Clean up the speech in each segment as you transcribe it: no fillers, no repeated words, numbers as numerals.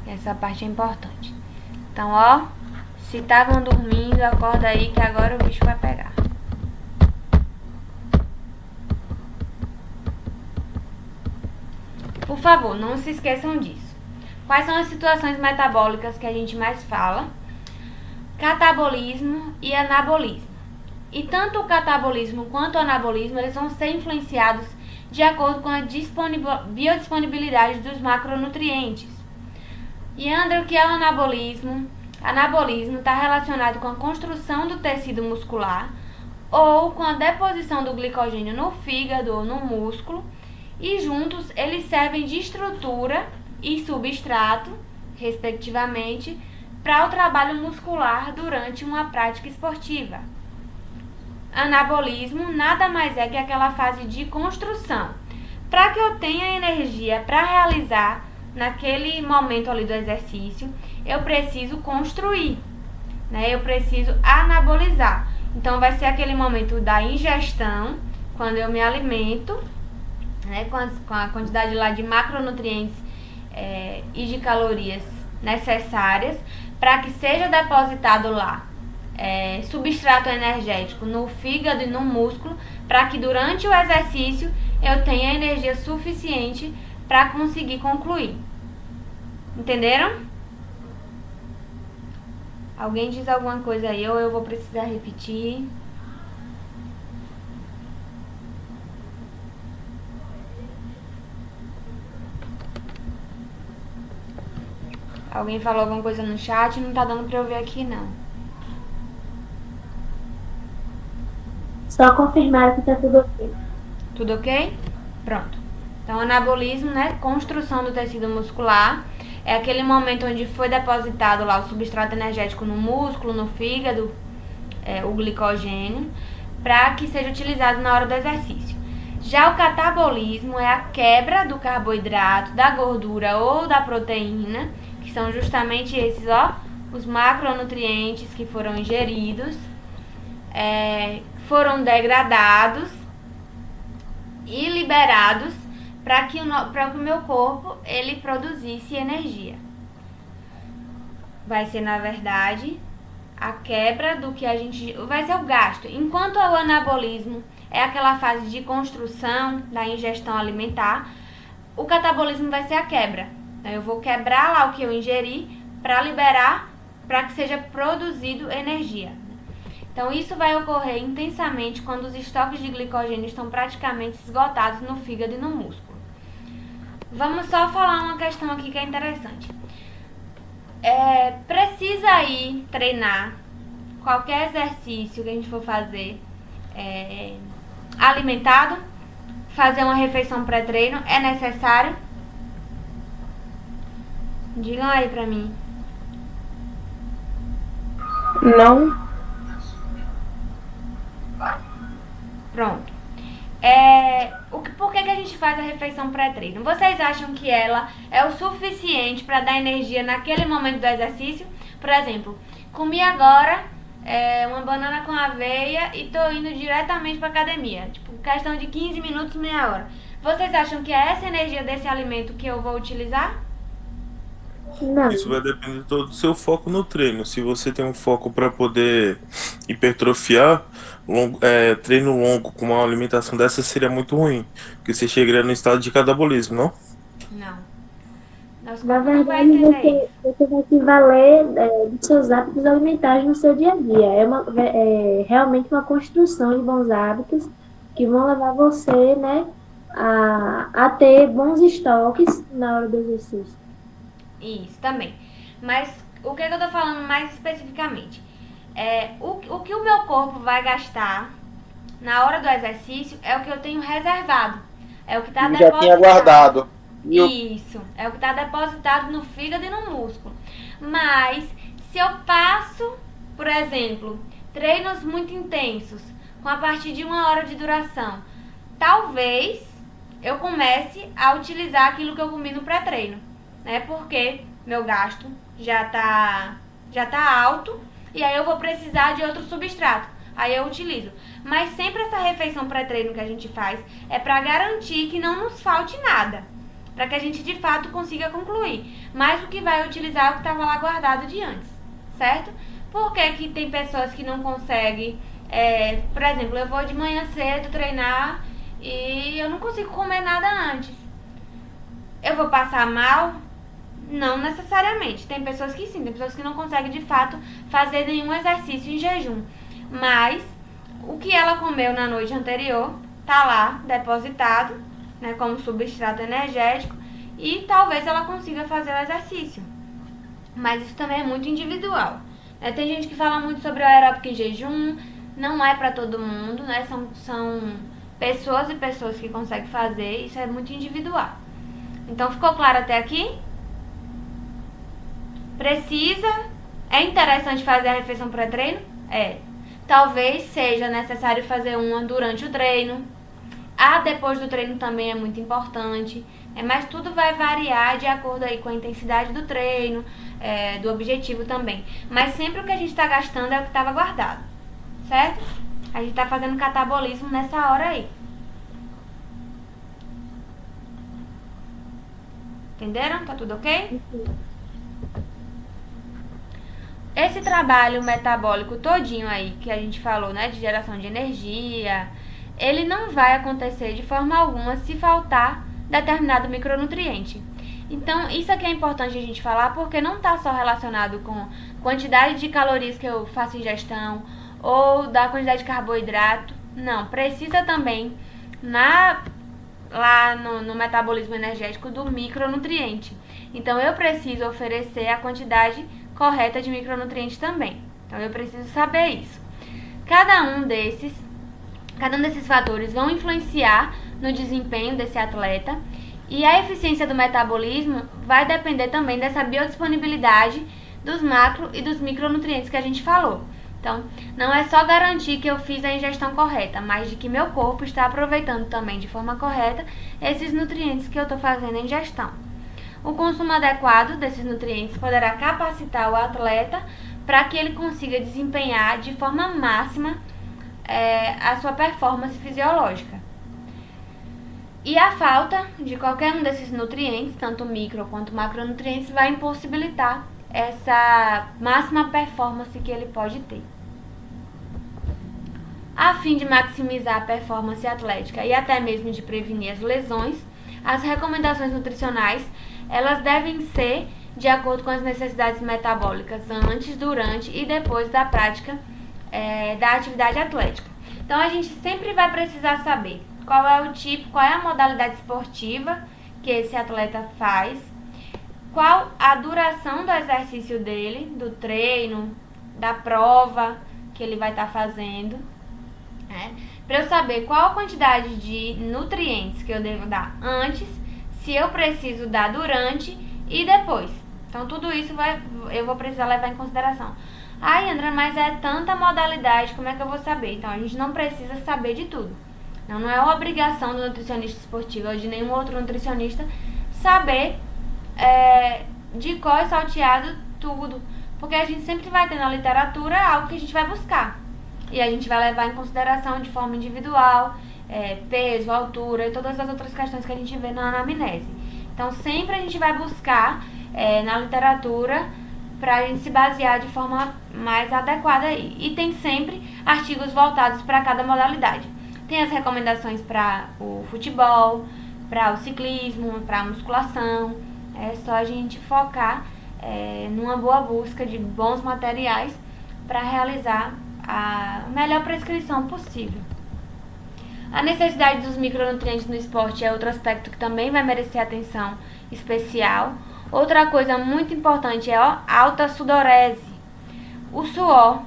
Essa parte é importante. Então, ó, se estavam dormindo, acorda aí que agora o bicho vai pegar. Por favor, não se esqueçam disso. Quais são as situações metabólicas que a gente mais fala? Catabolismo e anabolismo. E tanto o catabolismo quanto o anabolismo, eles vão ser influenciados de acordo com a biodisponibilidade dos macronutrientes. E André, o que é o anabolismo? Anabolismo está relacionado com a construção do tecido muscular ou com a deposição do glicogênio no fígado ou no músculo, e juntos eles servem de estrutura e substrato, respectivamente, para o trabalho muscular durante uma prática esportiva. Anabolismo nada mais é que aquela fase de construção. Para que eu tenha energia para realizar naquele momento ali do exercício, eu preciso construir, né? Eu preciso anabolizar. Então vai ser aquele momento da ingestão, quando eu me alimento, né, com a quantidade lá de macronutrientes e de calorias necessárias para que seja depositado lá substrato energético no fígado e no músculo, para que durante o exercício eu tenha energia suficiente para conseguir concluir. Entenderam? Alguém diz alguma coisa aí ou eu vou precisar repetir? Alguém falou alguma coisa no chat? Não tá dando pra eu ver aqui, não. Só confirmar que tá tudo ok. Tudo ok? Pronto. Então, anabolismo, né? Construção do tecido muscular. É aquele momento onde foi depositado lá o substrato energético no músculo, no fígado, o glicogênio, para que seja utilizado na hora do exercício. Já o catabolismo é a quebra do carboidrato, da gordura ou da proteína, que são justamente esses, ó, os macronutrientes que foram ingeridos, foram degradados e liberados para que o meu corpo ele produzisse energia. Vai ser, na verdade, a quebra do que a gente... vai ser o gasto. Enquanto o anabolismo é aquela fase de construção da ingestão alimentar, o catabolismo vai ser a quebra. Então, eu vou quebrar lá o que eu ingeri para liberar, para que seja produzido energia. Então, isso vai ocorrer intensamente quando os estoques de glicogênio estão praticamente esgotados no fígado e no músculo. Vamos só falar uma questão aqui que é interessante. Precisa ir treinar qualquer exercício que a gente for fazer alimentado? Fazer uma refeição pré-treino é necessário? Digam aí pra mim. Não. Pronto. Por que a gente faz a refeição pré-treino? Vocês acham que ela é o suficiente para dar energia naquele momento do exercício? Por exemplo, comi agora uma banana com aveia e tô indo diretamente para academia. Tipo, questão de 15 minutos, meia hora. Vocês acham que é essa energia desse alimento que eu vou utilizar? Não. Isso vai depender todo do seu foco no treino. Se você tem um foco para poder hipertrofiar, treino longo com uma alimentação dessa seria muito ruim, porque você chegaria no estado de catabolismo, não? Não. Nosso Na corpo não vai verdade, entender isso. você vai se valer dos seus hábitos alimentares no seu dia a dia. É realmente uma construção de bons hábitos que vão levar você, né, a ter bons estoques na hora do exercício. Isso, também. Mas o que eu tô falando mais especificamente? O que o meu corpo vai gastar na hora do exercício é o que eu tenho reservado. É o que está Já tinha guardado. Isso, é o que está depositado no fígado e no músculo. Mas, se eu passo, por exemplo, treinos muito intensos, com a partir de 1 hora de duração, talvez eu comece a utilizar aquilo que eu comi no pré-treino, né? Porque meu gasto já tá alto e aí eu vou precisar de outro substrato. Aí eu utilizo. Mas sempre essa refeição pré-treino que a gente faz é para garantir que não nos falte nada. para que a gente de fato consiga concluir. Mas o que vai utilizar é o que estava lá guardado de antes, certo? Por que que tem pessoas que não conseguem, por exemplo, eu vou de manhã cedo treinar e eu não consigo comer nada antes. Eu vou passar mal? Não necessariamente. Tem pessoas que sim, tem pessoas que não conseguem de fato fazer nenhum exercício em jejum. Mas o que ela comeu na noite anterior tá lá depositado, né, como substrato energético, e talvez ela consiga fazer o exercício. Mas isso também é muito individual. Tem gente que fala muito sobre o aeróbico em jejum, não é para todo mundo, né? São pessoas e pessoas que conseguem fazer, isso é muito individual. Então, ficou claro até aqui? É interessante fazer a refeição pré-treino? Talvez seja necessário fazer uma durante o treino. Depois do treino também é muito importante. Mas tudo vai variar de acordo aí com a intensidade do treino, do objetivo também. Mas sempre o que a gente está gastando é o que estava guardado, certo? A gente está fazendo catabolismo nessa hora aí. Entenderam? Tá tudo ok? Esse trabalho metabólico todinho aí que a gente falou, né, de geração de energia, ele não vai acontecer de forma alguma se faltar determinado micronutriente. Então, isso aqui é importante a gente falar porque não está só relacionado com quantidade de calorias que eu faço ingestão ou da quantidade de carboidrato. Não, precisa também lá no metabolismo energético do micronutriente. Então, eu preciso oferecer a quantidade correta de micronutrientes também. Então, eu preciso saber isso. Cada um desses fatores vão influenciar no desempenho desse atleta e a eficiência do metabolismo vai depender também dessa biodisponibilidade dos macro e dos micronutrientes que a gente falou. Então, não é só garantir que eu fiz a ingestão correta, mas de que meu corpo está aproveitando também de forma correta esses nutrientes que eu estou fazendo a ingestão. O consumo adequado desses nutrientes poderá capacitar o atleta para que ele consiga desempenhar de forma máxima a sua performance fisiológica. E a falta de qualquer um desses nutrientes, tanto micro quanto macronutrientes, vai impossibilitar essa máxima performance que ele pode ter. A fim de maximizar a performance atlética e até mesmo de prevenir as lesões, as recomendações nutricionais elas devem ser de acordo com as necessidades metabólicas antes, durante e depois da prática da atividade atlética. Então, a gente sempre vai precisar saber qual é o tipo, qual é a modalidade esportiva que esse atleta faz, qual a duração do exercício dele, do treino, da prova que ele vai estar fazendo, para eu saber qual a quantidade de nutrientes que eu devo dar antes, se eu preciso dar durante e depois. Então, tudo isso eu vou precisar levar em consideração. Andra, mas é tanta modalidade, como é que eu vou saber? Então, a gente não precisa saber de tudo. Não é uma obrigação do nutricionista esportivo ou de nenhum outro nutricionista saber de cor e salteado tudo. Porque a gente sempre vai ter na literatura algo que a gente vai buscar. E a gente vai levar em consideração de forma individual, peso, altura e todas as outras questões que a gente vê na anamnese. Então, sempre a gente vai buscar na literatura para a gente se basear de forma mais adequada aí. E tem sempre artigos voltados para cada modalidade. Tem as recomendações para o futebol, para o ciclismo, para a musculação. É só a gente focar numa boa busca de bons materiais para realizar a melhor prescrição possível. A necessidade dos micronutrientes no esporte é outro aspecto que também vai merecer atenção especial. Outra coisa muito importante é a alta sudorese. O suor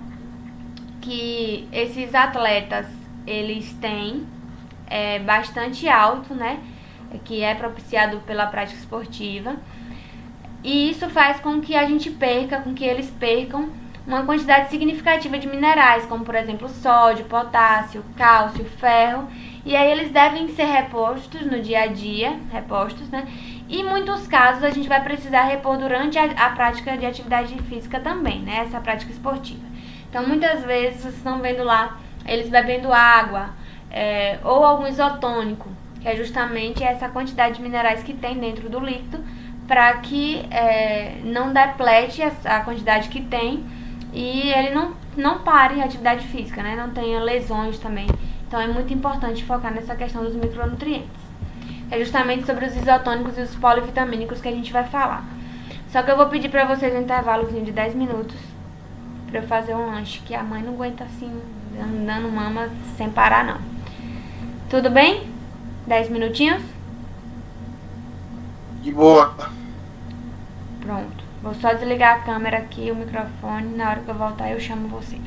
que esses atletas eles têm é bastante alto, né? Que é propiciado pela prática esportiva. E isso faz com que eles percam uma quantidade significativa de minerais, como por exemplo sódio, potássio, cálcio, ferro. E aí eles devem ser repostos no dia a dia, né? E em muitos casos a gente vai precisar repor durante a prática de atividade física também, né? Essa prática esportiva. Então muitas vezes vocês estão vendo lá eles bebendo água ou algum isotônico. que é justamente essa quantidade de minerais que tem dentro do líquido, para que não deplete a quantidade que tem e ele não pare a atividade física, né? Não tenha lesões também. Então é muito importante focar nessa questão dos micronutrientes. É justamente sobre os isotônicos e os polivitamínicos que a gente vai falar. Só que eu vou pedir pra vocês um intervalozinho de 10 minutos pra eu fazer um lanche, que a mãe não aguenta assim, dando mama sem parar não. Tudo bem? 10 minutinhos? De boa. Pronto. Vou só desligar a câmera aqui, o microfone. Na hora que eu voltar eu chamo vocês.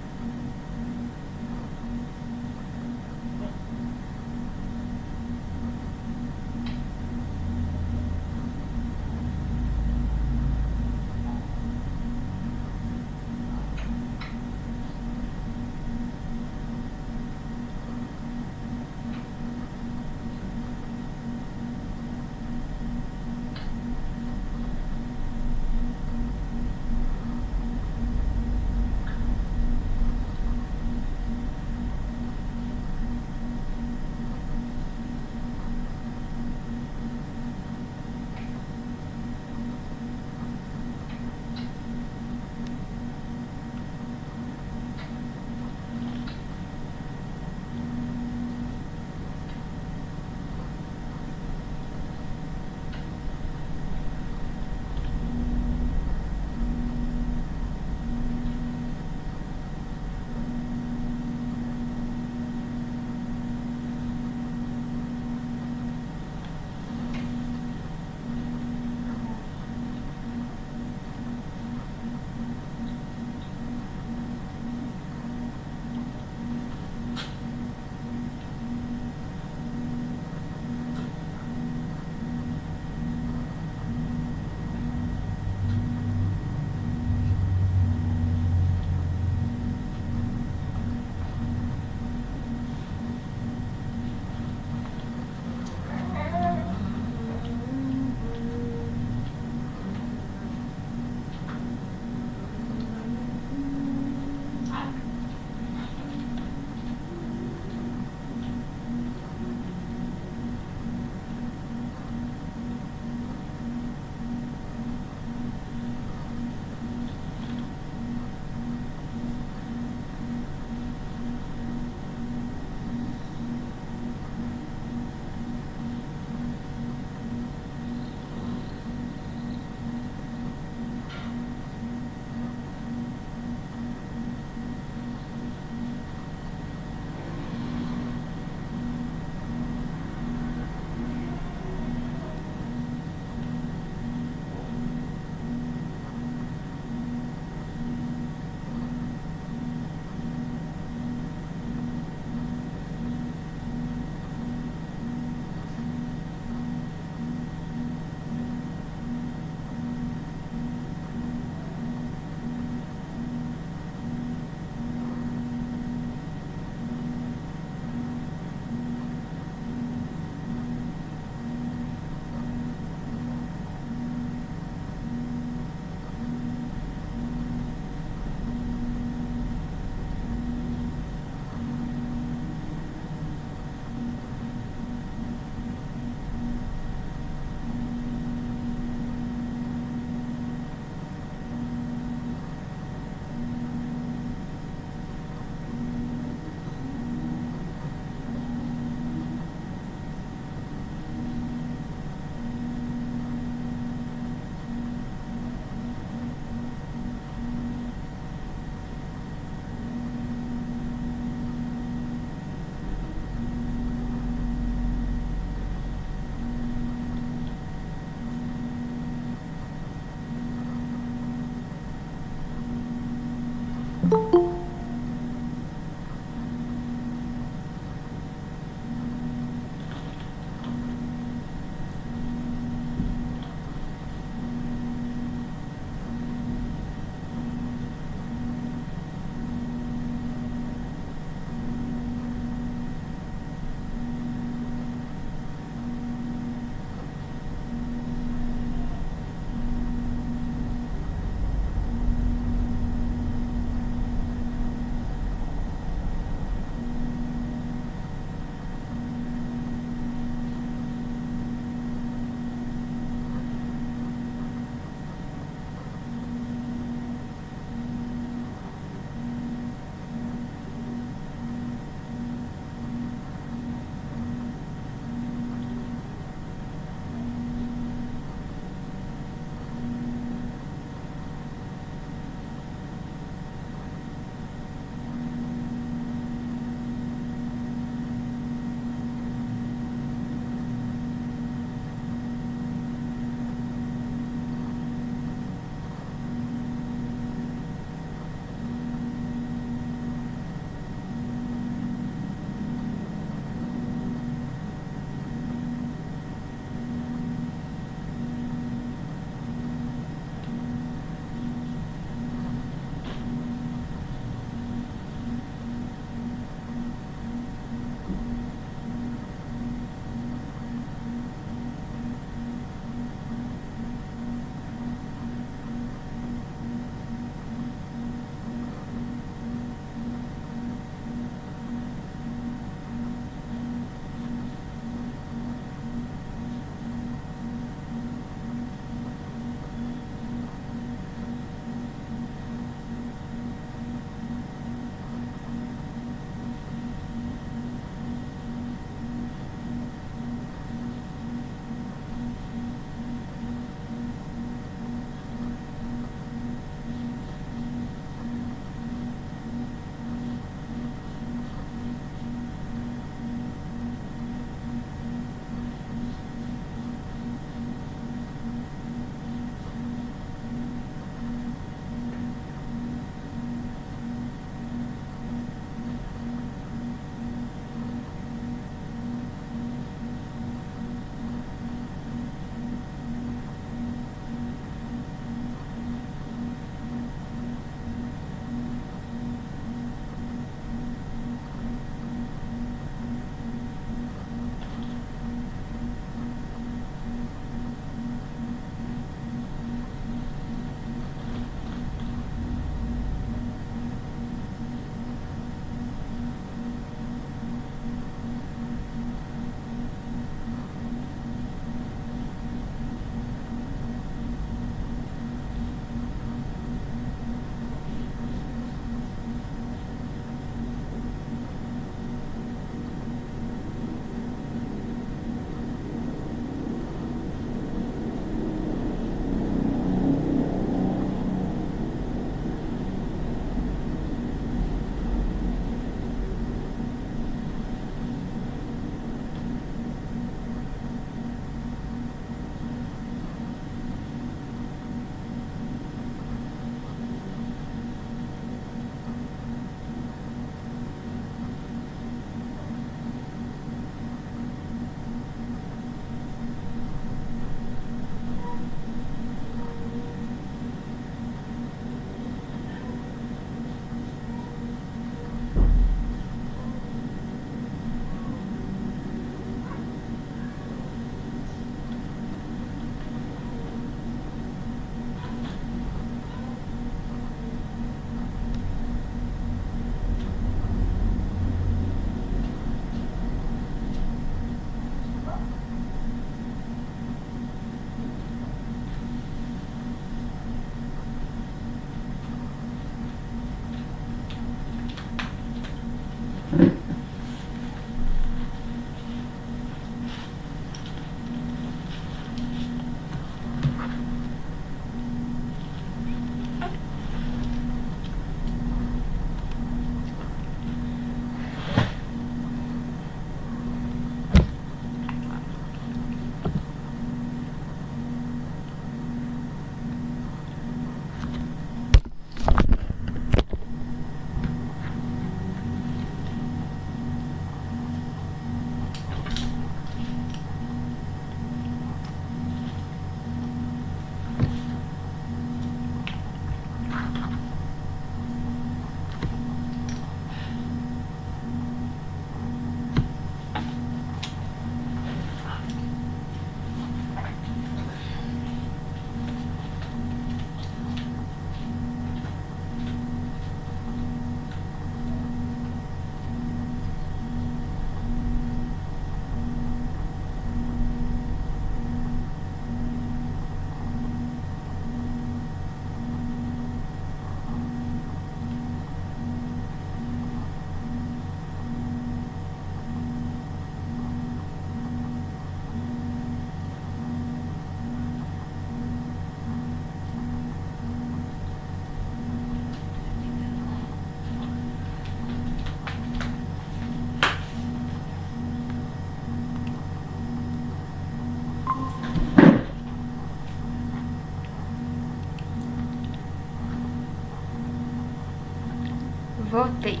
Voltei.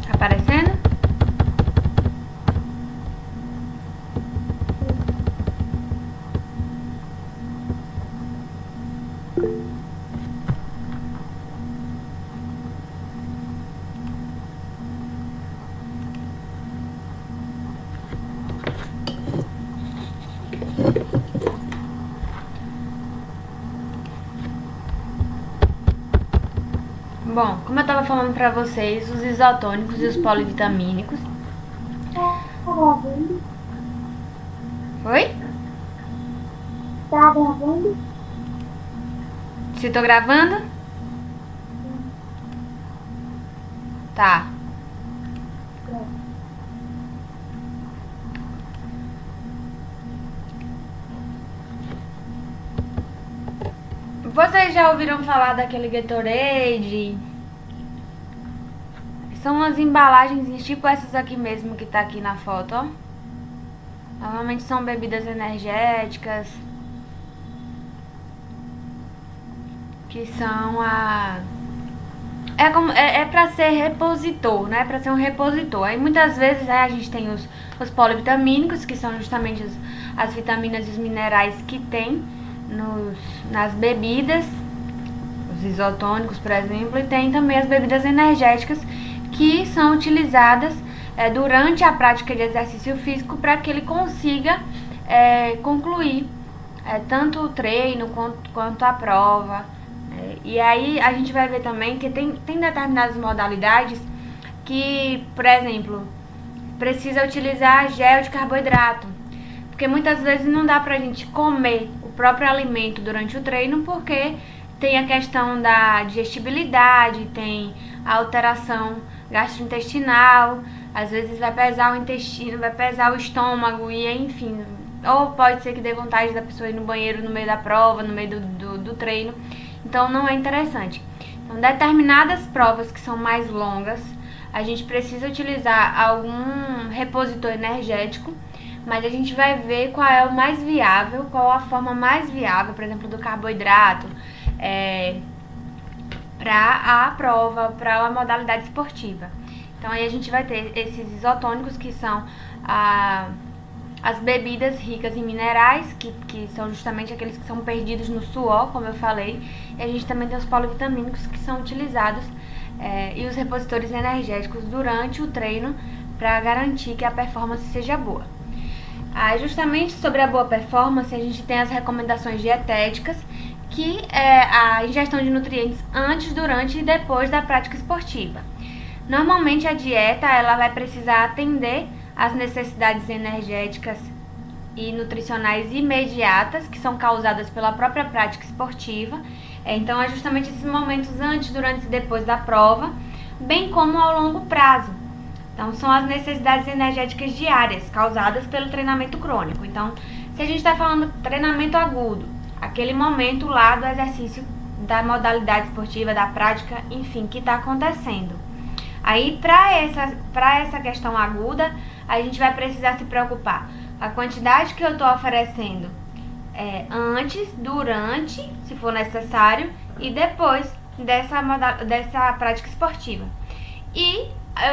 Tá aparecendo? Bom, como eu tava falando pra vocês, os isotônicos e os polivitamínicos. Oi? Tá gravando? Se tô gravando? Tá. Vocês já ouviram falar daquele Gatorade? São umas embalagens tipo essas aqui mesmo que tá aqui na foto, ó. Normalmente são bebidas energéticas. Que são a... É pra ser repositor, né? Pra ser um repositor. Aí muitas vezes a gente tem os polivitamínicos, que são justamente as vitaminas e os minerais que tem nas bebidas, os isotônicos, por exemplo, e tem também as bebidas energéticas que são utilizadas durante a prática de exercício físico para que ele consiga concluir tanto o treino quanto a prova. E aí a gente vai ver também que tem determinadas modalidades que, por exemplo, precisa utilizar gel de carboidrato, porque muitas vezes não dá pra gente comer o próprio alimento durante o treino, porque tem a questão da digestibilidade, tem a alteração gastrointestinal, às vezes vai pesar o intestino, vai pesar o estômago e enfim, ou pode ser que dê vontade da pessoa ir no banheiro no meio da prova, no meio do treino, então não é interessante. Então, determinadas provas que são mais longas, a gente precisa utilizar algum repositor energético, mas a gente vai ver qual é o mais viável, qual a forma mais viável, por exemplo, do carboidrato, para a prova, para a modalidade esportiva. Então aí a gente vai ter esses isotônicos, que são as bebidas ricas em minerais, que são justamente aqueles que são perdidos no suor, como eu falei. E a gente também tem os polivitamínicos, que são utilizados, e os repositores energéticos durante o treino, para garantir que a performance seja boa. Justamente sobre a boa performance, a gente tem as recomendações dietéticas, que é a ingestão de nutrientes antes, durante e depois da prática esportiva. Normalmente a dieta ela vai precisar atender às necessidades energéticas e nutricionais imediatas, que são causadas pela própria prática esportiva. Então é justamente esses momentos antes, durante e depois da prova, bem como ao longo prazo. Então são as necessidades energéticas diárias causadas pelo treinamento crônico. Então, se a gente está falando treinamento agudo, aquele momento lá do exercício, da modalidade esportiva, da prática, enfim, que está acontecendo. Aí, para essa questão aguda, a gente vai precisar se preocupar com a quantidade que eu estou oferecendo antes, durante, se for necessário, e depois dessa prática esportiva. E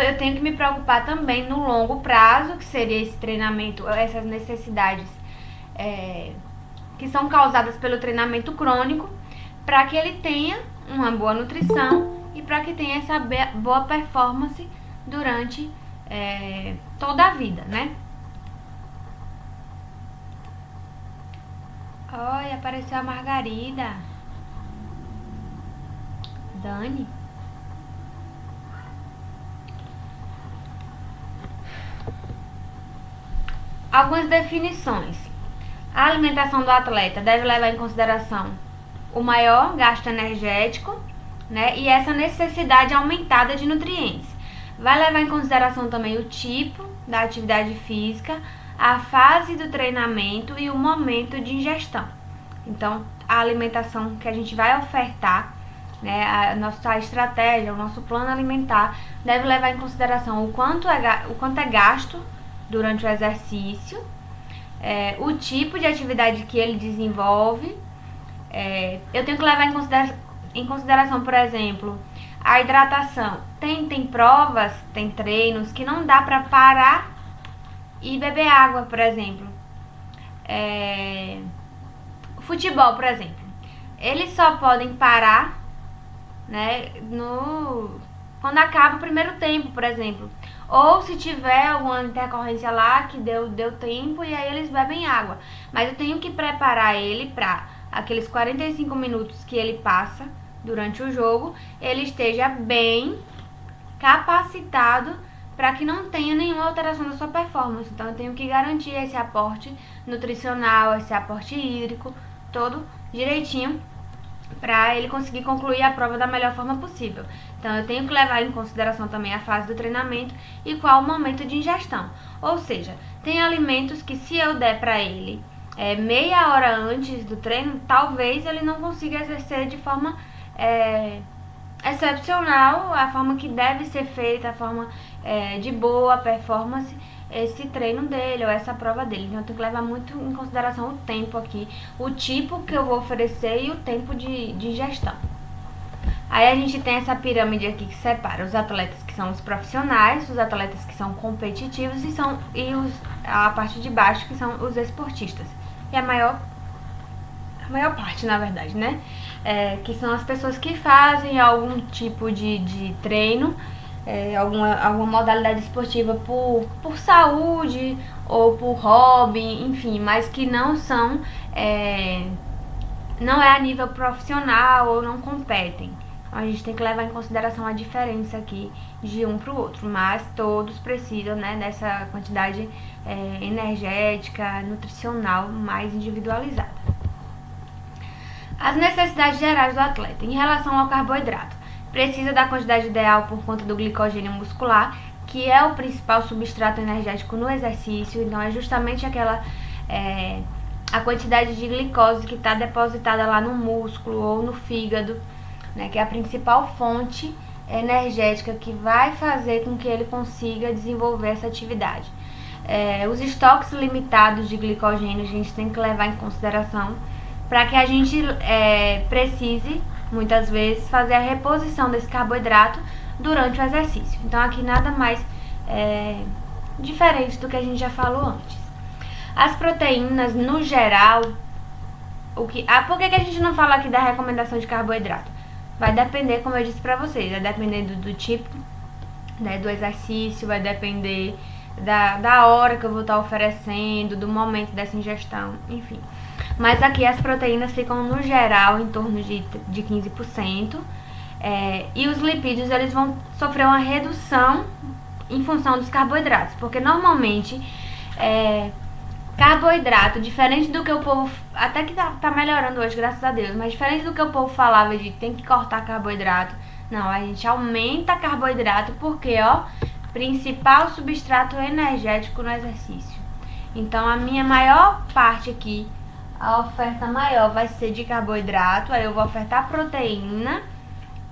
eu tenho que me preocupar também no longo prazo, que seria esse treinamento, essas necessidades que são causadas pelo treinamento crônico, para que ele tenha uma boa nutrição e para que tenha essa boa performance durante toda a vida, né? Olha, apareceu a Margarida. Dani. Algumas definições. A alimentação do atleta deve levar em consideração o maior gasto energético, né, e essa necessidade aumentada de nutrientes. Vai levar em consideração também o tipo da atividade física, a fase do treinamento e o momento de ingestão. Então, a alimentação que a gente vai ofertar né? A nossa estratégia, o nosso plano alimentar deve levar em consideração o quanto é gasto durante o exercício, o tipo de atividade que ele desenvolve. Eu tenho que levar em consideração, por exemplo, a hidratação. Tem provas, tem treinos que não dá para parar e beber água, por exemplo. Futebol, por exemplo. Eles só podem parar, né, quando acaba o primeiro tempo, por exemplo. Ou se tiver alguma intercorrência lá que deu tempo e aí eles bebem água. Mas eu tenho que preparar ele para aqueles 45 minutos que ele passa durante o jogo, ele esteja bem capacitado para que não tenha nenhuma alteração da sua performance. Então eu tenho que garantir esse aporte nutricional, esse aporte hídrico, todo direitinho, para ele conseguir concluir a prova da melhor forma possível. Então eu tenho que levar em consideração também a fase do treinamento e qual o momento de ingestão. Ou seja, tem alimentos que se eu der para ele meia hora antes do treino, talvez ele não consiga exercer de forma excepcional, a forma que deve ser feita, a forma de boa performance, esse treino dele ou essa prova dele. Então eu tenho que levar muito em consideração o tempo aqui, o tipo que eu vou oferecer e o tempo de ingestão. Aí a gente tem essa pirâmide aqui que separa os atletas que são os profissionais, os atletas que são competitivos a parte de baixo que são os esportistas. E a maior parte, na verdade, né? Que são as pessoas que fazem algum tipo de treino, alguma modalidade esportiva por saúde ou por hobby, enfim, mas que não são, não é a nível profissional ou não competem. Então a gente tem que levar em consideração a diferença aqui de um para o outro, mas todos precisam, né, dessa quantidade energética, nutricional mais individualizada. As necessidades gerais do atleta. Em relação ao carboidrato, precisa da quantidade ideal por conta do glicogênio muscular, que é o principal substrato energético no exercício. Então é justamente a quantidade de glicose que está depositada lá no músculo ou no fígado, né, que é a principal fonte energética que vai fazer com que ele consiga desenvolver essa atividade. Os estoques limitados de glicogênio a gente tem que levar em consideração para que a gente precise, muitas vezes, fazer a reposição desse carboidrato durante o exercício. Então aqui nada mais diferente do que a gente já falou antes. As proteínas, no geral, por que a gente não fala aqui da recomendação de carboidrato? Vai depender, como eu disse pra vocês, vai depender do tipo, né, do exercício, vai depender da hora que eu vou estar oferecendo, do momento dessa ingestão, enfim. Mas aqui as proteínas ficam, no geral, em torno de 15%. E os lipídios, eles vão sofrer uma redução em função dos carboidratos. Porque, normalmente, carboidrato, diferente do que o povo... Até que tá melhorando hoje, graças a Deus. Mas diferente do que o povo falava de tem que cortar carboidrato. Não, a gente aumenta carboidrato porque, principal substrato energético no exercício. Então, a minha maior parte aqui, a oferta maior vai ser de carboidrato, aí eu vou ofertar proteína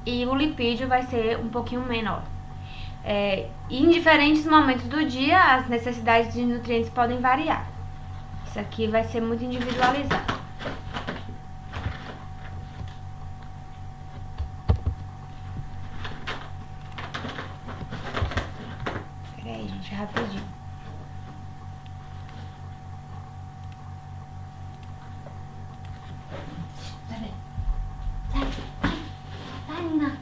e o lipídio vai ser um pouquinho menor. Em diferentes momentos do dia, as necessidades de nutrientes podem variar. Isso aqui vai ser muito individualizado. Peraí, gente, rapidinho. Sai, Nina.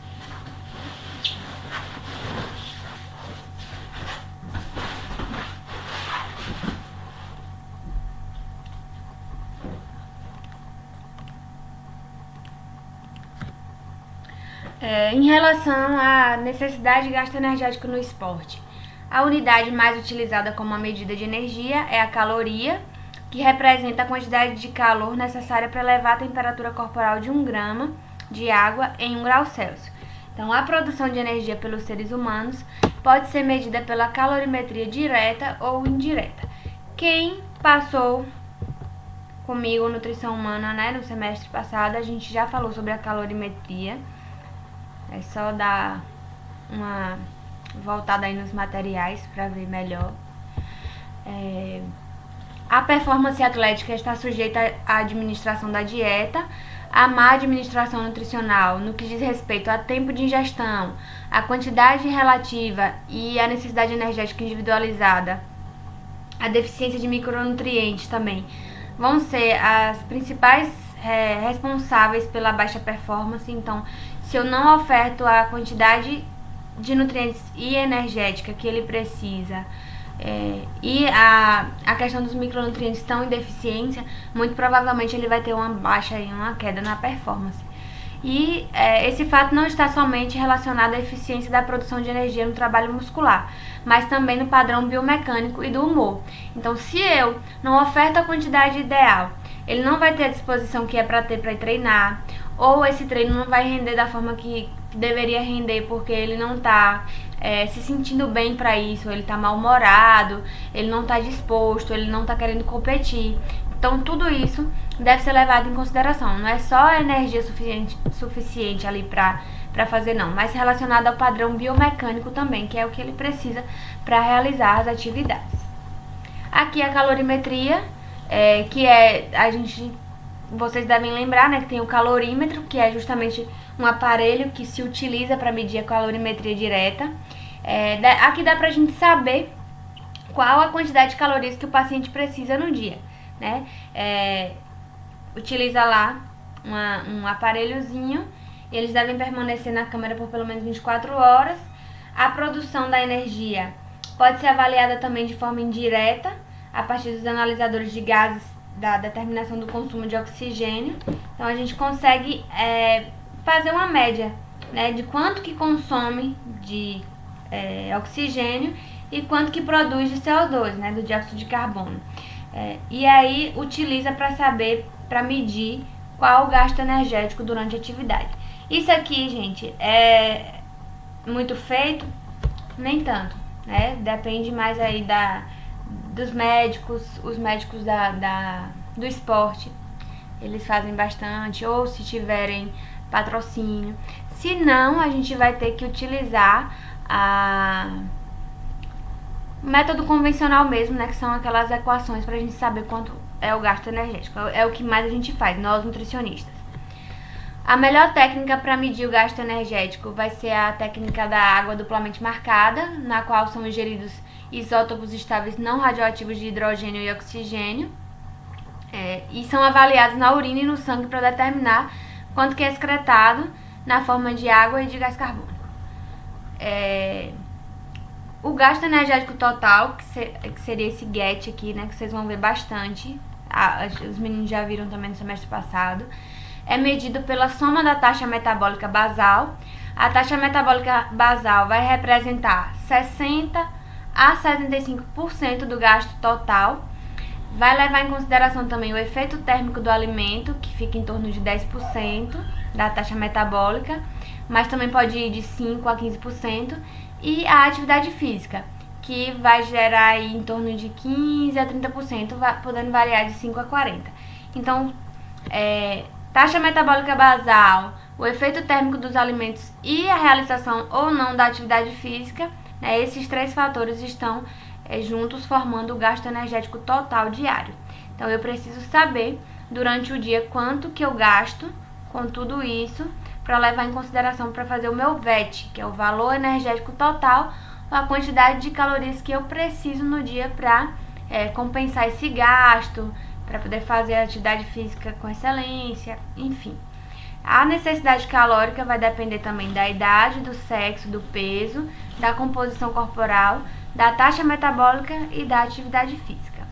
Em relação à necessidade de gasto energético no esporte, a unidade mais utilizada como uma medida de energia é a caloria, que representa a quantidade de calor necessária para elevar a temperatura corporal de 1 grama de água em 1 grau Celsius. Então, a produção de energia pelos seres humanos pode ser medida pela calorimetria direta ou indireta. Quem passou comigo nutrição humana, né, no semestre passado, a gente já falou sobre a calorimetria. É só dar uma voltada aí nos materiais para ver melhor. A performance atlética está sujeita à administração da dieta, a má administração nutricional no que diz respeito a tempo de ingestão, a quantidade relativa e a necessidade energética individualizada, a deficiência de micronutrientes também, vão ser as principais responsáveis pela baixa performance. Então, se eu não oferto a quantidade de nutrientes e energética que ele precisa, e a questão dos micronutrientes estão em deficiência, muito provavelmente ele vai ter uma baixa e uma queda na performance. E esse fato não está somente relacionado à eficiência da produção de energia no trabalho muscular, mas também no padrão biomecânico e do humor. Então, se eu não oferto a quantidade ideal, ele não vai ter a disposição que é para ter para ir treinar, ou esse treino não vai render da forma que deveria render, porque ele não está se sentindo bem para isso, ele está mal-humorado, ele não está disposto, ele não está querendo competir. Então, tudo isso deve ser levado em consideração. Não é só a energia suficiente ali para fazer, não, mas relacionado ao padrão biomecânico também, que é o que ele precisa para realizar as atividades. Aqui a calorimetria, vocês devem lembrar, né, que tem o calorímetro, que é justamente um aparelho que se utiliza para medir a calorimetria direta. Aqui dá pra gente saber qual a quantidade de calorias que o paciente precisa no dia, né? Utiliza lá um aparelhozinho, eles devem permanecer na câmera por pelo menos 24 horas. A produção da energia pode ser avaliada também de forma indireta, a partir dos analisadores de gases da determinação do consumo de oxigênio. Então, a gente consegue fazer uma média, né, de quanto que consome de oxigênio e quanto que produz de CO2, né, do dióxido de carbono. E aí utiliza para medir qual o gasto energético durante a atividade. Isso aqui, gente, é muito feito? Nem tanto, né? Depende mais aí dos médicos, os médicos do esporte, eles fazem bastante, ou se tiverem patrocínio. Se não, a gente vai ter que utilizar o método convencional mesmo, né, que são aquelas equações para a gente saber quanto é o gasto energético. É o que mais a gente faz, nós nutricionistas. A melhor técnica para medir o gasto energético vai ser a técnica da água duplamente marcada, na qual são ingeridos isótopos estáveis não radioativos de hidrogênio e oxigênio, e são avaliados na urina e no sangue para determinar quanto que é excretado na forma de água e de gás carbônico. O gasto energético total, que seria esse GET aqui, né, que vocês vão ver bastante, os meninos já viram também no semestre passado, é medido pela soma da taxa metabólica basal. A taxa metabólica basal vai representar 60 a 75% do gasto total. Vai levar em consideração também o efeito térmico do alimento, que fica em torno de 10% da taxa metabólica, mas também pode ir de 5% a 15%, e a atividade física, que vai gerar aí em torno de 15% a 30%, podendo variar de 5% a 40%. Então, taxa metabólica basal, o efeito térmico dos alimentos e a realização ou não da atividade física, né, esses três fatores estão juntos formando o gasto energético total diário. Então, eu preciso saber durante o dia quanto que eu gasto com tudo isso para levar em consideração para fazer o meu VET, que é o valor energético total, a quantidade de calorias que eu preciso no dia para compensar esse gasto, para poder fazer a atividade física com excelência, enfim. A necessidade calórica vai depender também da idade, do sexo, do peso, da composição corporal, da taxa metabólica e da atividade física.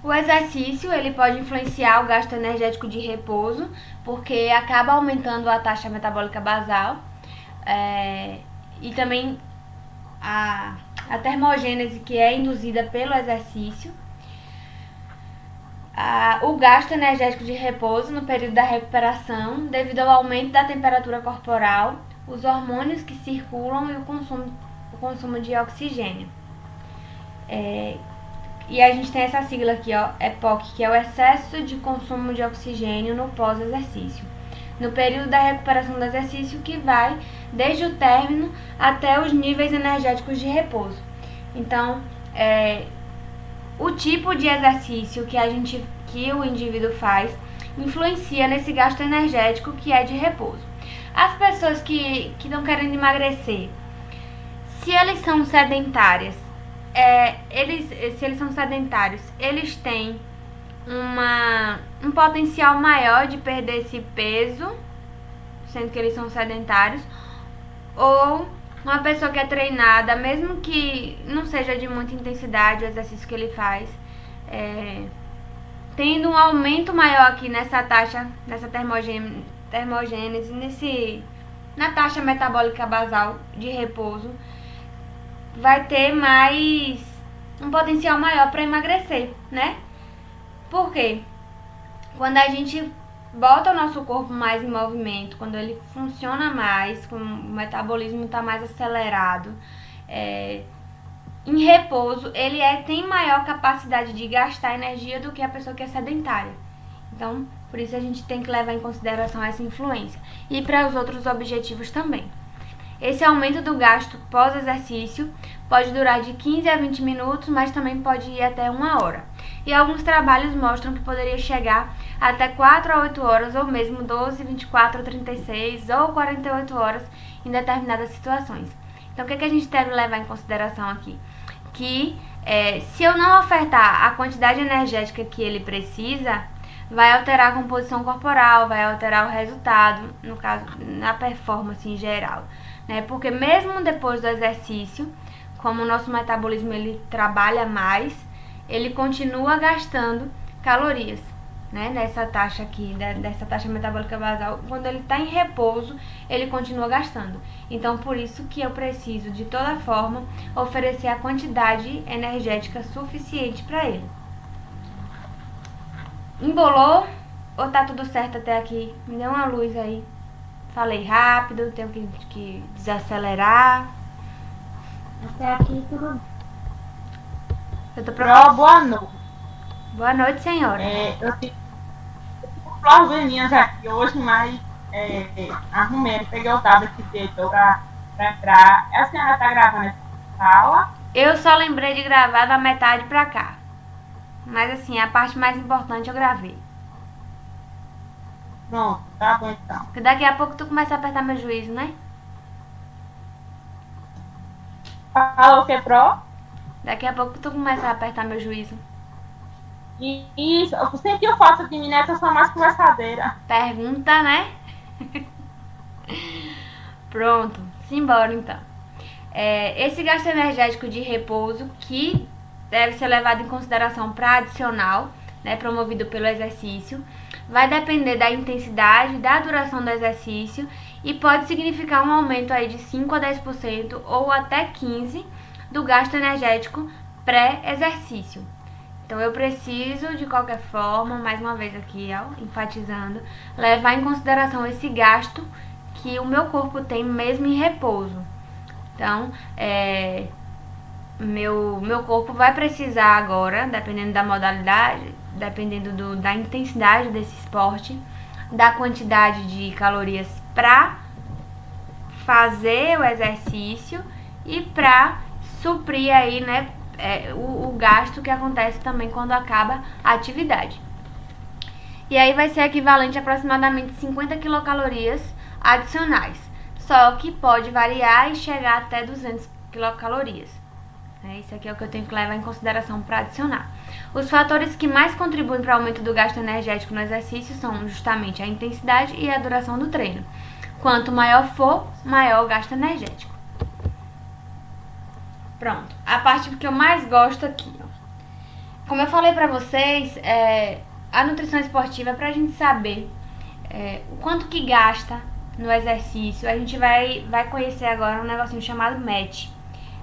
O exercício ele pode influenciar o gasto energético de repouso, porque acaba aumentando a taxa metabólica basal, e também a termogênese que é induzida pelo exercício. O gasto energético de repouso no período da recuperação, devido ao aumento da temperatura corporal, os hormônios que circulam e o consumo de oxigênio. E a gente tem essa sigla aqui, ó, EPOC, que é o excesso de consumo de oxigênio no pós-exercício. no período da recuperação do exercício, que vai desde o término até os níveis energéticos de repouso. Então, o tipo de exercício que o indivíduo faz influencia nesse gasto energético que é de repouso. As pessoas que estão querendo emagrecer, se eles são sedentárias, eles têm um potencial maior de perder esse peso, sendo que eles são sedentários, ou uma pessoa que é treinada, mesmo que não seja de muita intensidade o exercício que ele faz, tendo um aumento maior aqui nessa taxa, nessa termogênese, na taxa metabólica basal de repouso, vai ter um potencial maior para emagrecer, né? Por quê? Quando a gente bota o nosso corpo mais em movimento, quando ele funciona mais, quando o metabolismo está mais acelerado, em repouso, ele tem maior capacidade de gastar energia do que a pessoa que é sedentária. Então, por isso a gente tem que levar em consideração essa influência. E para os outros objetivos também. Esse aumento do gasto pós-exercício pode durar de 15 a 20 minutos, mas também pode ir até 1 hora. E alguns trabalhos mostram que poderia chegar até 4 a 8 horas, ou mesmo 12, 24, 36 ou 48 horas em determinadas situações. Então, o que a gente deve levar em consideração aqui? Que se eu não ofertar a quantidade energética que ele precisa, vai alterar a composição corporal, vai alterar o resultado, no caso, na performance em geral, né? Porque mesmo depois do exercício, como o nosso metabolismo ele trabalha mais, ele continua gastando calorias, né? Nessa taxa aqui, dessa taxa metabólica basal, quando ele está em repouso, ele continua gastando. Então, por isso que eu preciso, de toda forma, oferecer a quantidade energética suficiente para ele. Embolou? Ou tá tudo certo até aqui? Me dê uma luz aí. Falei rápido, tenho que desacelerar. Até aqui tudo. Eu tô preocupada. Boa noite. Boa noite, senhora. Eu tive probleminhas aqui hoje, mas arrumei, peguei o tablet dele pra entrar. A senhora tá gravando essa sala? Eu só lembrei de gravar da metade pra cá. Mas assim, a parte mais importante eu gravei. Pronto, tá bom então. Porque daqui a pouco tu começa a apertar meu juízo, né? Fala o que, Pro? Daqui a pouco tu começa a apertar meu juízo. Isso, eu senti falta de mim nessa, sou mais conversadeira. Pergunta, né? Pronto, simbora então. Esse gasto energético de repouso que deve ser levado em consideração para adicional, né, promovido pelo exercício, vai depender da intensidade, da duração do exercício e pode significar um aumento aí de 5 a 10% ou até 15% do gasto energético pré-exercício. Então eu preciso, de qualquer forma, mais uma vez aqui, ó, enfatizando, levar em consideração esse gasto que o meu corpo tem mesmo em repouso. Então, meu corpo vai precisar agora, dependendo da modalidade, dependendo da intensidade desse esporte, da quantidade de calorias para fazer o exercício e para suprir aí, né, o gasto que acontece também quando acaba a atividade. E aí vai ser equivalente a aproximadamente 50 quilocalorias adicionais, só que pode variar e chegar até 200 quilocalorias. Isso aqui é o que eu tenho que levar em consideração para adicionar. Os fatores que mais contribuem para o aumento do gasto energético no exercício são justamente a intensidade e a duração do treino. Quanto maior for, maior o gasto energético. Pronto, a parte que eu mais gosto aqui, ó. Como eu falei pra vocês, a nutrição esportiva é pra gente saber o quanto que gasta no exercício. A gente vai conhecer agora um negocinho chamado MET.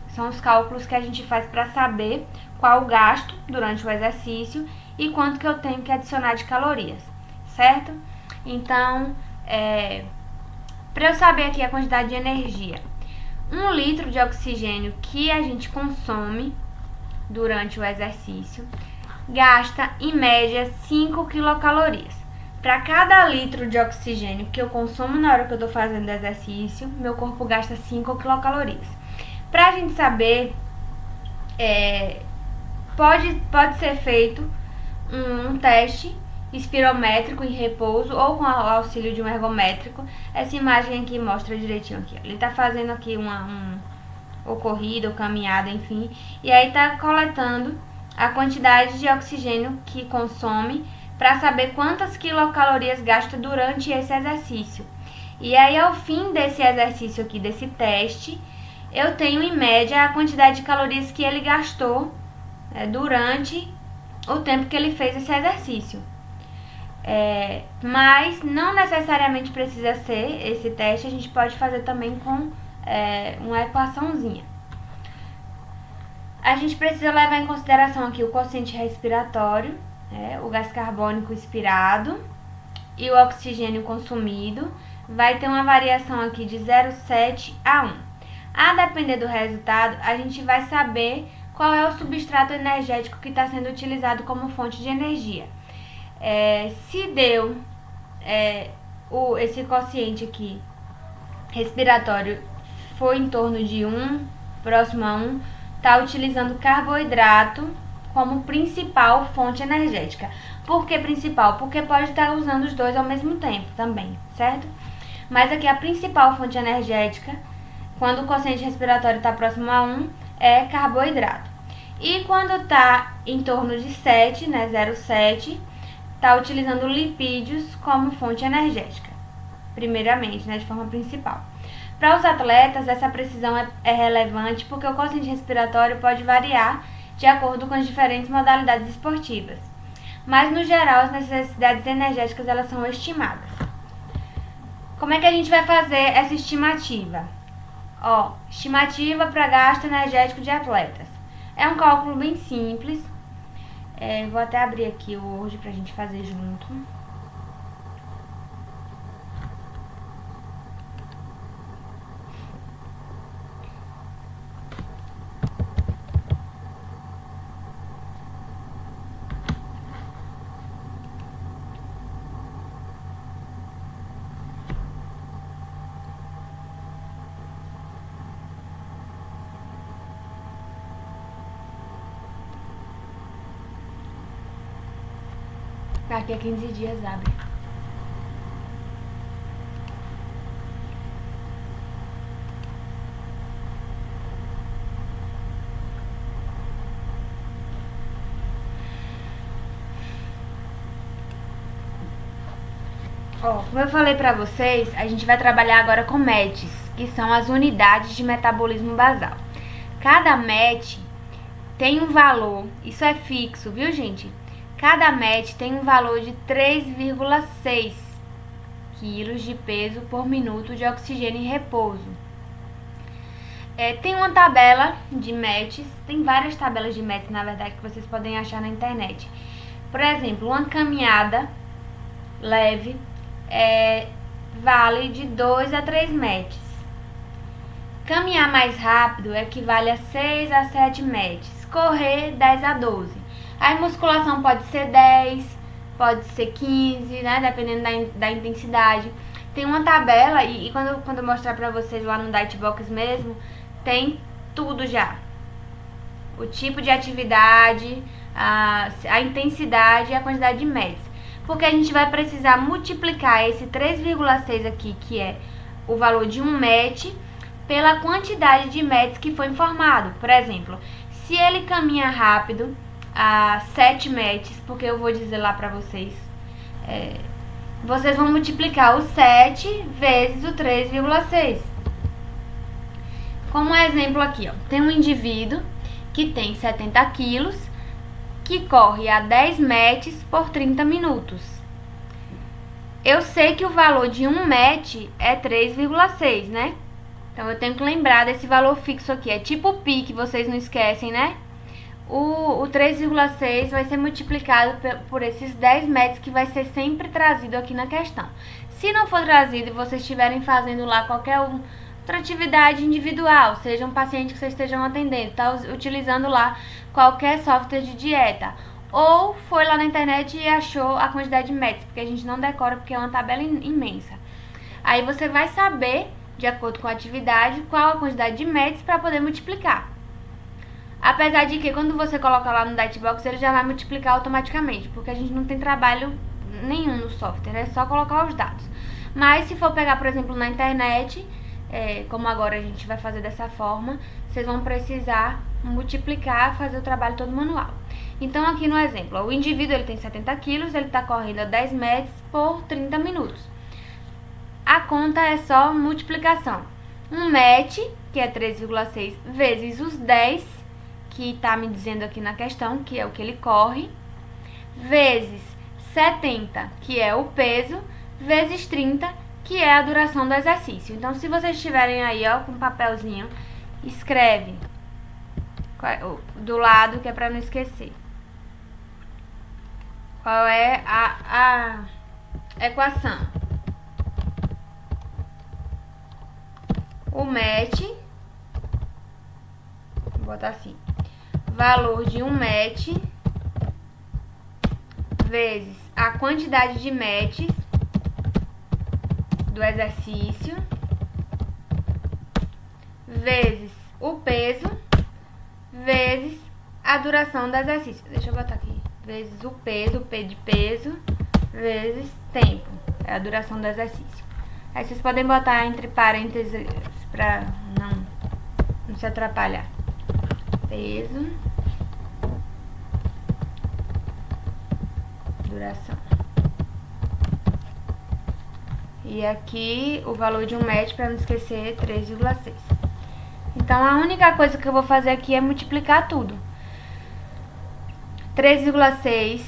São os cálculos que a gente faz para saber qual o gasto durante o exercício e quanto que eu tenho que adicionar de calorias, certo? Então, para eu saber aqui a quantidade de energia, 1 litro de oxigênio que a gente consome durante o exercício gasta, em média, 5 quilocalorias. Para cada litro de oxigênio que eu consumo na hora que eu estou fazendo exercício, meu corpo gasta 5 quilocalorias. Para a gente saber, pode ser feito um teste espirométrico em repouso ou com o auxílio de um ergométrico. Essa imagem aqui mostra direitinho aqui. Ele está fazendo aqui ou corrida ou caminhada, enfim, e aí está coletando a quantidade de oxigênio que consome para saber quantas quilocalorias gasta durante esse exercício. E aí, ao fim desse exercício aqui, desse teste, eu tenho em média a quantidade de calorias que ele gastou durante o tempo que ele fez esse exercício. Mas não necessariamente precisa ser esse teste, a gente pode fazer também com uma equaçãozinha. A gente precisa levar em consideração aqui o quociente respiratório, o gás carbônico expirado e o oxigênio consumido. Vai ter uma variação aqui de 0,7 a 1. A depender do resultado, a gente vai saber qual é o substrato energético que está sendo utilizado como fonte de energia. Se deu esse quociente aqui respiratório foi em torno de 1, próximo a 1, está utilizando carboidrato como principal fonte energética. Por que principal? Porque pode estar usando os dois ao mesmo tempo também, certo? Mas aqui a principal fonte energética, quando o quociente respiratório está próximo a 1, é carboidrato. E quando está em torno de 7, 0,7, está utilizando lipídios como fonte energética, primeiramente, de forma principal. Para os atletas, essa precisão é relevante porque o quociente respiratório pode variar de acordo com as diferentes modalidades esportivas. Mas, no geral, as necessidades energéticas elas são estimadas. Como é que a gente vai fazer essa estimativa? Estimativa para gasto energético de atletas. É um cálculo bem simples. Vou até abrir aqui o Word para a gente fazer junto. Daqui a 15 dias abre. Como eu falei pra vocês, a gente vai trabalhar agora com METs, que são as unidades de metabolismo basal. Cada MET tem um valor, isso é fixo, viu, gente? Cada MET tem um valor de 3,6 kg de peso por minuto de oxigênio em repouso. Tem uma tabela de METs, tem várias tabelas de METs, na verdade, que vocês podem achar na internet. Por exemplo, uma caminhada leve vale de 2 a 3 METs. Caminhar mais rápido equivale a 6 a 7 METs. Correr, 10 a 12. A musculação pode ser 10, pode ser 15, né? Dependendo da intensidade. Tem uma tabela, e quando eu mostrar pra vocês lá no Dietbox mesmo, tem tudo já. O tipo de atividade, a intensidade e a quantidade de METs. Porque a gente vai precisar multiplicar esse 3,6 aqui, que é o valor de um MET, pela quantidade de METs que foi informado. Por exemplo, se ele caminha rápido, a 7 METs, porque eu vou dizer lá pra vocês, vocês vão multiplicar o 7 vezes o 3,6. Como exemplo aqui, tem um indivíduo que tem 70 quilos, que corre a 10 METs por 30 minutos. Eu sei que o valor de um MET é 3,6, né? Então eu tenho que lembrar desse valor fixo aqui, é tipo o pi, que vocês não esquecem, né? O 3,6 vai ser multiplicado por esses 10 METs que vai ser sempre trazido aqui na questão. Se não for trazido e vocês estiverem fazendo lá qualquer outra atividade individual, seja um paciente que vocês estejam atendendo, está utilizando lá qualquer software de dieta, ou foi lá na internet e achou a quantidade de metros, porque a gente não decora porque é uma tabela imensa. Aí você vai saber, de acordo com a atividade, qual a quantidade de metros para poder multiplicar. Apesar de que quando você coloca lá no Datebox, ele já vai multiplicar automaticamente, porque a gente não tem trabalho nenhum no software, é só colocar os dados. Mas se for pegar, por exemplo, na internet, como agora a gente vai fazer dessa forma, vocês vão precisar multiplicar, fazer o trabalho todo manual. Então aqui no exemplo, o indivíduo ele tem 70 quilos, ele está correndo a 10 metros por 30 minutos. A conta é só multiplicação. Um MET, que é 3,6 vezes os 10, que está me dizendo aqui na questão, que é o que ele corre, vezes 70, que é o peso, vezes 30, que é a duração do exercício. Então, se vocês estiverem aí, ó, com um papelzinho, escreve do lado, que é para não esquecer. Qual é a equação? O MET, vou botar assim, valor de um MET vezes a quantidade de METs do exercício vezes o peso vezes a duração do exercício. Deixa eu botar aqui. Vezes o peso, o P de peso, vezes tempo. É a duração do exercício. Aí vocês podem botar entre parênteses para não se atrapalhar. Peso, duração. E aqui o valor de um MET, para não esquecer, 3,6. Então a única coisa que eu vou fazer aqui é multiplicar tudo. 3,6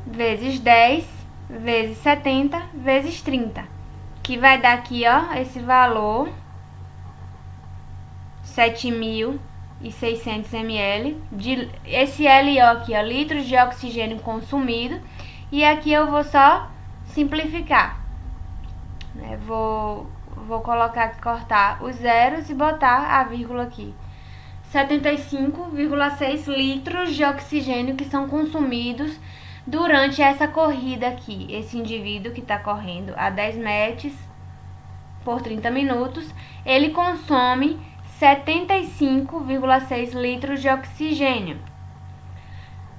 vezes 10 vezes 70 vezes 30. Que vai dar aqui, ó, esse valor, 7.600 ml. Esse LO aqui, ó, litros de oxigênio consumido. E aqui eu vou só simplificar. Vou colocar, cortar os zeros e botar a vírgula aqui. 75,6 litros de oxigênio que são consumidos durante essa corrida aqui. Esse indivíduo que está correndo a 10 metros por 30 minutos, ele consome 75,6 litros de oxigênio.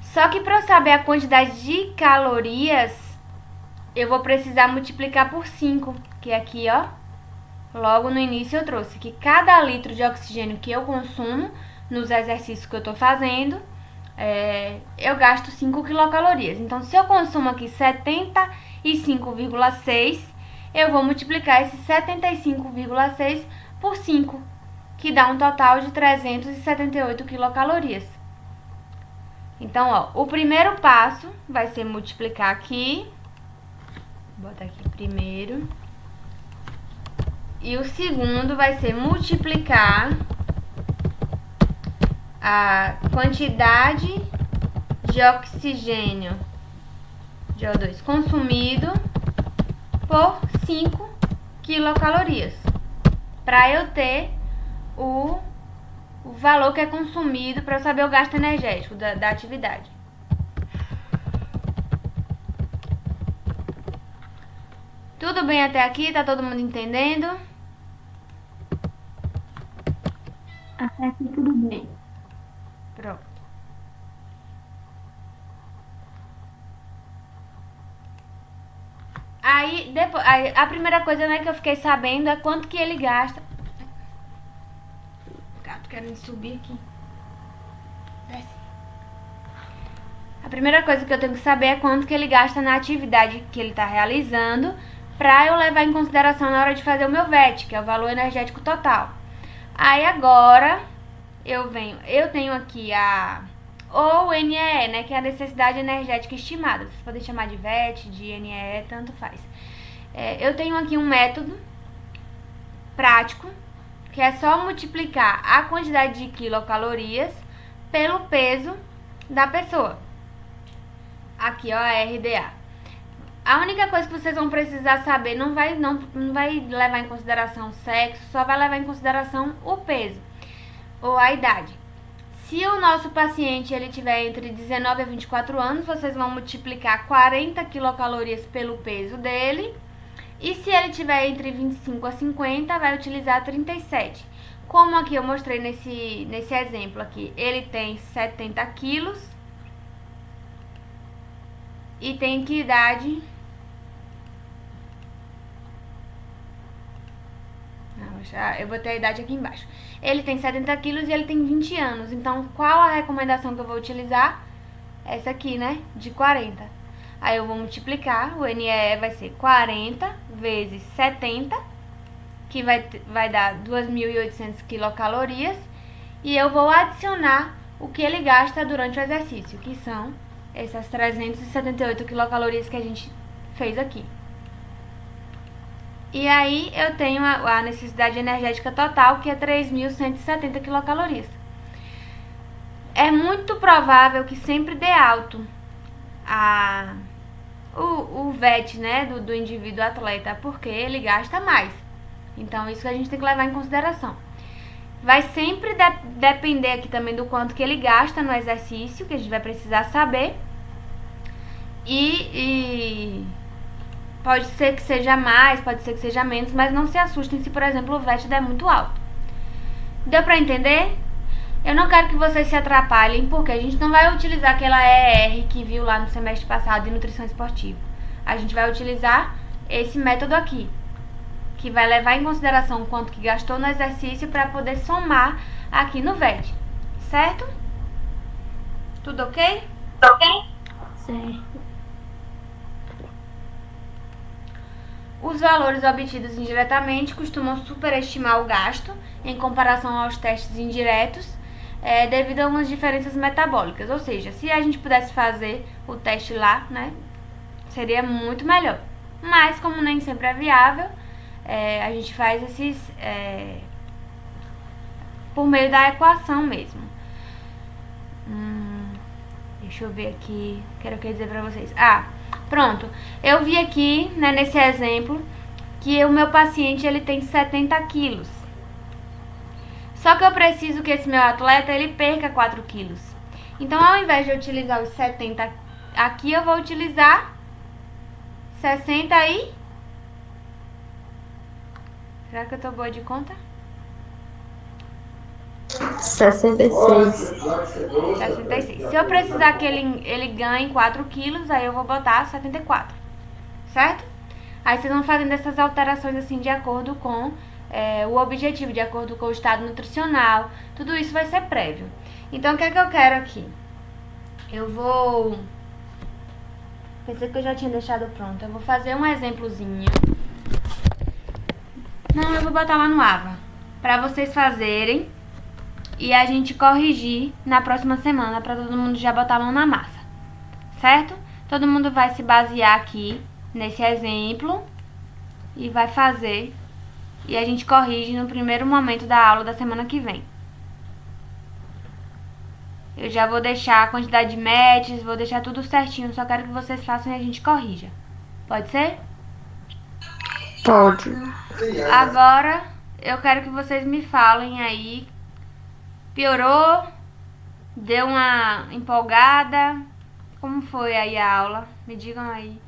Só que para eu saber a quantidade de calorias, eu vou precisar multiplicar por 5, que aqui, ó, logo no início eu trouxe que cada litro de oxigênio que eu consumo nos exercícios que eu estou fazendo, eu gasto 5 quilocalorias. Então, se eu consumo aqui 75,6, eu vou multiplicar esse 75,6 por 5, que dá um total de 378 quilocalorias. Então, ó, o primeiro passo vai ser multiplicar aqui. Vou botar aqui primeiro. E o segundo vai ser multiplicar a quantidade de oxigênio, de O2, consumido por 5 quilocalorias, para eu ter o valor que é consumido, para eu saber o gasto energético da atividade. Tudo bem até aqui? Tá todo mundo entendendo? Até aqui tudo bem. Pronto. Aí, depois, a primeira coisa, né, que eu fiquei sabendo é quanto que ele gasta. O gato querendo subir aqui. Desce. A primeira coisa que eu tenho que saber é quanto que ele gasta na atividade que ele está realizando, para eu levar em consideração na hora de fazer o meu VET, que é o valor energético total. Aí agora eu tenho aqui o NEE, né, que é a necessidade energética estimada. Vocês podem chamar de VET, de NEE, tanto faz. Eu tenho aqui um método prático, que é só multiplicar a quantidade de quilocalorias pelo peso da pessoa. Aqui, ó, a RDA. A única coisa que vocês vão precisar saber, não vai levar em consideração o sexo, só vai levar em consideração o peso ou a idade. Se o nosso paciente ele tiver entre 19 a 24 anos, vocês vão multiplicar 40 quilocalorias pelo peso dele. E se ele tiver entre 25 a 50, vai utilizar 37. Como aqui eu mostrei nesse exemplo aqui, ele tem 70 quilos e tem que idade... Eu botei a idade aqui embaixo. Ele tem 70 quilos e ele tem 20 anos. Então, qual a recomendação que eu vou utilizar? Essa aqui, né? De 40. Aí eu vou multiplicar. O NEE vai ser 40 vezes 70, que vai dar 2.800 quilocalorias. E eu vou adicionar o que ele gasta durante o exercício, que são essas 378 quilocalorias que a gente fez aqui. E aí eu tenho a necessidade energética total, que é 3.170 quilocalorias. É muito provável que sempre dê alto o VET, né, do indivíduo atleta, porque ele gasta mais. Então isso que a gente tem que levar em consideração. Vai sempre depender aqui também do quanto que ele gasta no exercício, que a gente vai precisar saber. E pode ser que seja mais, pode ser que seja menos, mas não se assustem se, por exemplo, o VET der muito alto. Deu pra entender? Eu não quero que vocês se atrapalhem, porque a gente não vai utilizar aquela ER que viu lá no semestre passado de nutrição esportiva. A gente vai utilizar esse método aqui, que vai levar em consideração o quanto que gastou no exercício para poder somar aqui no VET. Certo? Tudo ok? Ok? Certo. Os valores obtidos indiretamente costumam superestimar o gasto em comparação aos testes indiretos, devido a algumas diferenças metabólicas. Ou seja, se a gente pudesse fazer o teste lá, né, seria muito melhor. Mas, como nem sempre é viável, a gente faz esses por meio da equação mesmo. Deixa eu ver aqui, quero dizer pra vocês. Pronto, eu vi aqui, né, nesse exemplo, que o meu paciente ele tem 70 quilos. Só que eu preciso que esse meu atleta ele perca 4 quilos. Então, ao invés de eu utilizar os 70 aqui, eu vou utilizar 60 e... Será que eu tô boa de conta? 66. 66. Se eu precisar que ele ganhe 4 quilos, aí eu vou botar 74. Certo? Aí vocês vão fazendo essas alterações assim de acordo com o objetivo, de acordo com o estado nutricional. Tudo isso vai ser prévio. Então, o que é que eu quero aqui? Eu vou... Pensei que eu já tinha deixado pronto. Eu vou fazer um exemplozinho. Não, eu vou botar lá no AVA, pra vocês fazerem e a gente corrigir na próxima semana, pra todo mundo já botar a mão na massa, certo? Todo mundo vai se basear aqui nesse exemplo e vai fazer, e a gente corrige no primeiro momento da aula da semana que vem. Eu já vou deixar a quantidade de matches, vou deixar tudo certinho, só quero que vocês façam e a gente corrija. Pode ser? Pode. Agora, eu quero que vocês me falem aí. Piorou? Deu uma empolgada? Como foi aí a aula? Me digam aí.